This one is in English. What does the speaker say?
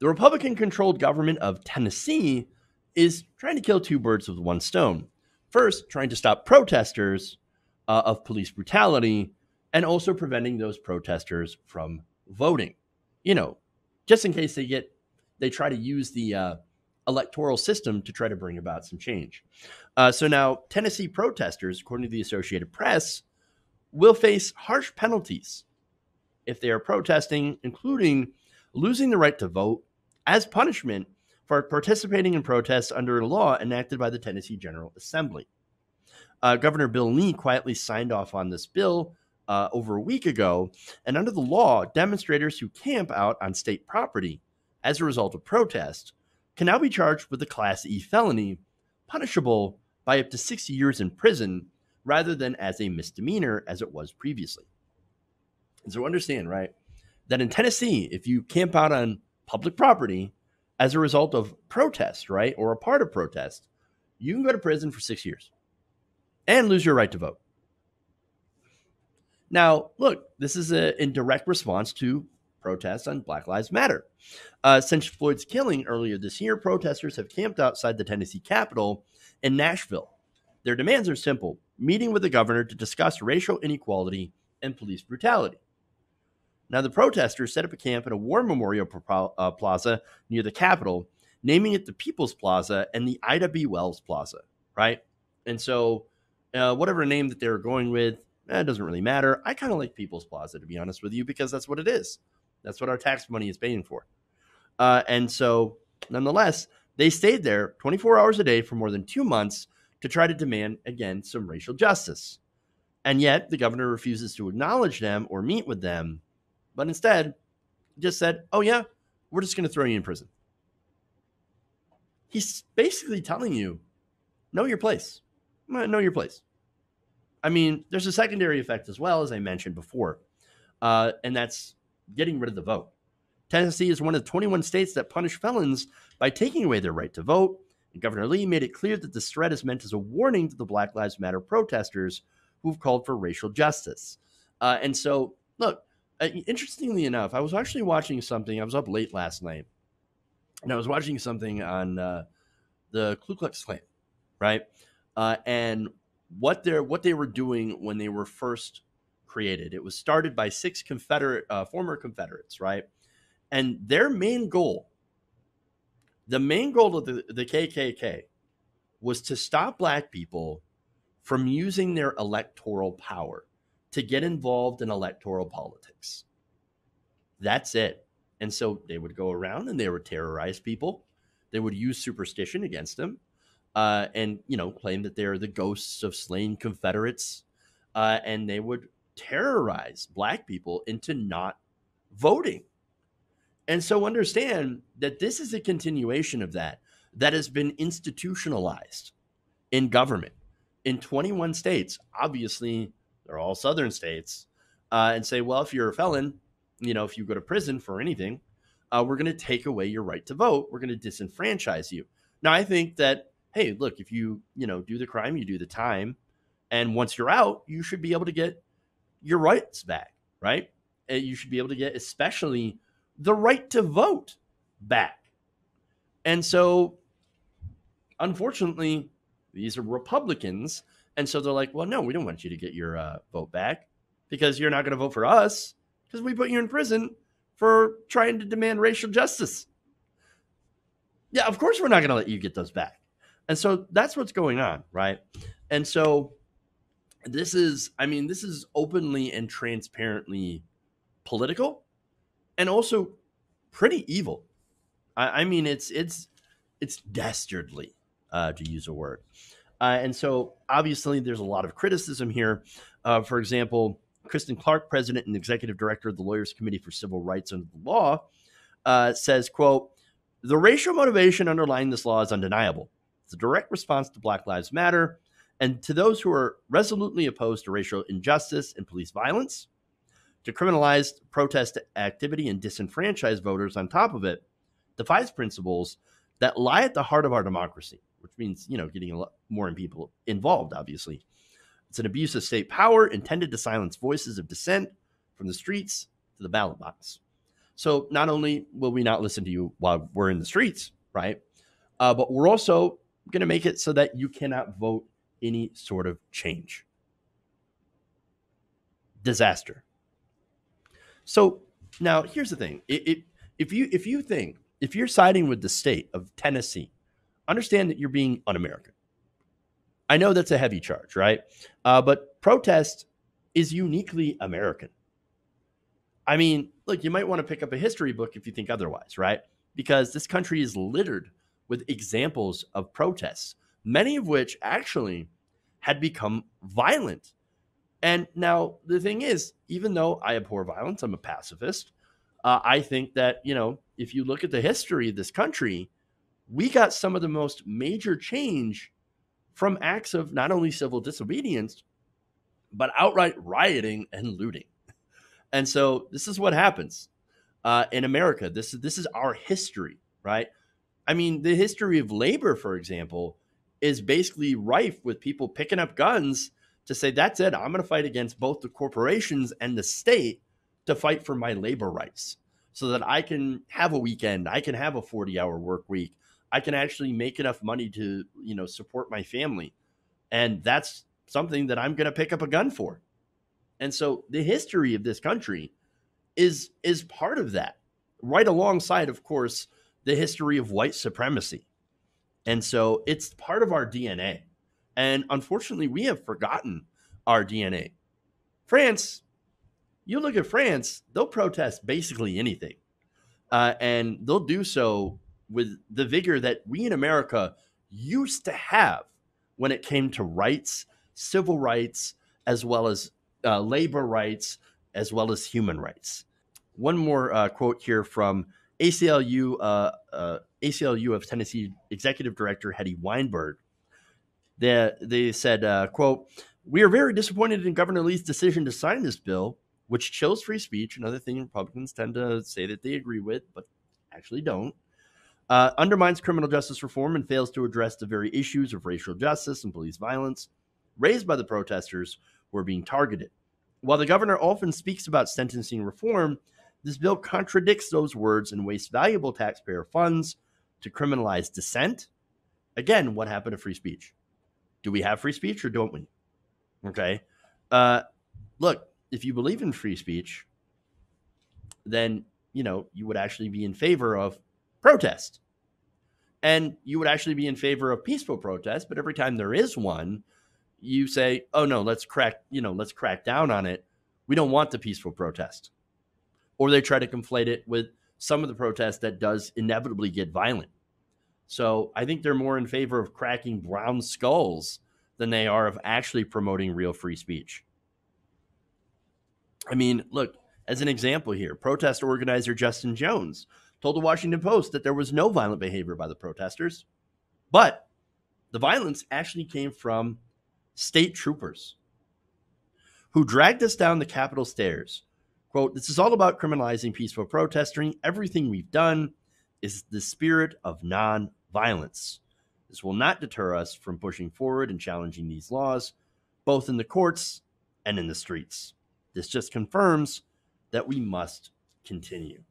The Republican-controlled government of Tennessee is trying to kill two birds with one stone. First, trying to stop protesters of police brutality, and also preventing those protesters from voting. You know, just in case they try to use the electoral system to try to bring about some change. So now Tennessee protesters, according to the Associated Press, will face harsh penalties if they are protesting, including losing the right to vote as punishment for participating in protests under a law enacted by the Tennessee General Assembly. Governor Bill Lee quietly signed off on this bill over a week ago, and under the law, demonstrators who camp out on state property as a result of protest can now be charged with a Class E felony, punishable by up to 6 years in prison, rather than as a misdemeanor as it was previously. And so understand, right, that in Tennessee, if you camp out on public property as a result of protest, right, or a part of protest, you can go to prison for 6 years and lose your right to vote. Now, look, this is in direct response to protests on Black Lives Matter. Since Floyd's killing earlier this year, protesters have camped outside the Tennessee Capitol in Nashville. Their demands are simple: meeting with the governor to discuss racial inequality and police brutality. Now, the protesters set up a camp at a war memorial plaza near the Capitol, naming it the People's Plaza and the Ida B. Wells Plaza, right? And so whatever name that they're going with, it doesn't really matter. I kind of like People's Plaza, to be honest with you, because that's what it is. That's what our tax money is paying for. And so, nonetheless, they stayed there 24 hours a day for more than 2 months to try to demand, again, some racial justice. And yet, the governor refuses to acknowledge them or meet with them, but instead just said, oh, yeah, we're just going to throw you in prison. He's basically telling you, know your place. Know your place. I mean, there's a secondary effect as well, as I mentioned before, and that's getting rid of the vote. Tennessee is one of the 21 states that punish felons by taking away their right to vote, and Governor Lee made it clear that this threat is meant as a warning to the Black Lives Matter protesters who've called for racial justice. And so, look, interestingly enough, I was actually watching something. I was up late last night, and I was watching something on the Ku Klux Klan, right? And what they were doing when they were first created. It was started by 6 former Confederates, right? And their main goal, the main goal of the KKK, was to stop Black people from using their electoral power to get involved in electoral politics. That's it. And so they would go around and they would terrorize people. They would use superstition against them. And, claim that they're the ghosts of slain Confederates. And they would terrorize Black people into not voting. And so understand that this is a continuation of that has been institutionalized in government in 21 states. Obviously, they're all southern states. And say, well, if you're a felon, if you go to prison for anything, we're going to take away your right to vote. We're going to disenfranchise you. Now, I think that, hey, look, if you, do the crime, you do the time. And once you're out, you should be able to get your rights back, right? And you should be able to get especially the right to vote back. And so, unfortunately, these are Republicans. And so they're like, well, no, we don't want you to get your vote back because you're not going to vote for us because we put you in prison for trying to demand racial justice. Yeah, of course we're not going to let you get those back. And so that's what's going on, right? And so this is openly and transparently political and also pretty evil. I mean, it's dastardly, to use a word. And so obviously there's a lot of criticism here. For example, Kristen Clark, president and executive director of the Lawyers Committee for Civil Rights Under the Law, says, quote, "The racial motivation underlying this law is undeniable. It's a direct response to Black Lives Matter and to those who are resolutely opposed to racial injustice and police violence. To criminalize protest activity and disenfranchise voters on top of it defies principles that lie at the heart of our democracy," which means, getting a lot more people involved, obviously. "It's an abuse of state power intended to silence voices of dissent from the streets to the ballot box. So not only will we not listen to you while we're in the streets, right? But we're also going to make it so that you cannot vote any sort of change. Disaster. So now here's the thing: if you're siding with the state of Tennessee, understand that you're being un-American. I know that's a heavy charge, right? But protest is uniquely American. I mean, look, you might want to pick up a history book if you think otherwise, right? Because this country is littered with examples of protests, many of which actually had become violent. And now the thing is, even though I abhor violence, I'm a pacifist. I think that, if you look at the history of this country, we got some of the most major change from acts of not only civil disobedience, but outright rioting and looting. And so this is what happens in America. This is our history, right? I mean, the history of labor, for example, is basically rife with people picking up guns to say, that's it. I'm going to fight against both the corporations and the state to fight for my labor rights so that I can have a weekend. I can have a 40-hour work week. I can actually make enough money to, support my family. And that's something that I'm going to pick up a gun for. And so the history of this country is part of that, right alongside, of course, the history of white supremacy. And so it's part of our DNA. And unfortunately, we have forgotten our DNA. France, you look at France, they'll protest basically anything. And they'll do so with the vigor that we in America used to have when it came to rights, civil rights, as well as labor rights, as well as human rights. One more quote here from ACLU of Tennessee Executive Director Hetty Weinberg. They said, quote, "We are very disappointed in Governor Lee's decision to sign this bill, which chills free speech," another thing Republicans tend to say that they agree with, but actually don't, "undermines criminal justice reform and fails to address the very issues of racial justice and police violence raised by the protesters who are being targeted. While the governor often speaks about sentencing reform, this bill contradicts those words and wastes valuable taxpayer funds to criminalize dissent." Again, what happened to free speech? Do we have free speech or don't we? Okay. Look, if you believe in free speech, then, you would actually be in favor of protest. And you would actually be in favor of peaceful protest. But every time there is one, you say, oh, no, let's crack down on it. We don't want the peaceful protest. Or they try to conflate it with some of the protest that does inevitably get violent. So I think they're more in favor of cracking brown skulls than they are of actually promoting real free speech. I mean, look, as an example here, protest organizer Justin Jones told the Washington Post that there was no violent behavior by the protesters, but the violence actually came from state troopers who dragged us down the Capitol stairs. Quote, "This is all about criminalizing peaceful protesting. Everything we've done is the spirit of non-violence. This will not deter us from pushing forward and challenging these laws, both in the courts and in the streets. This just confirms that we must continue."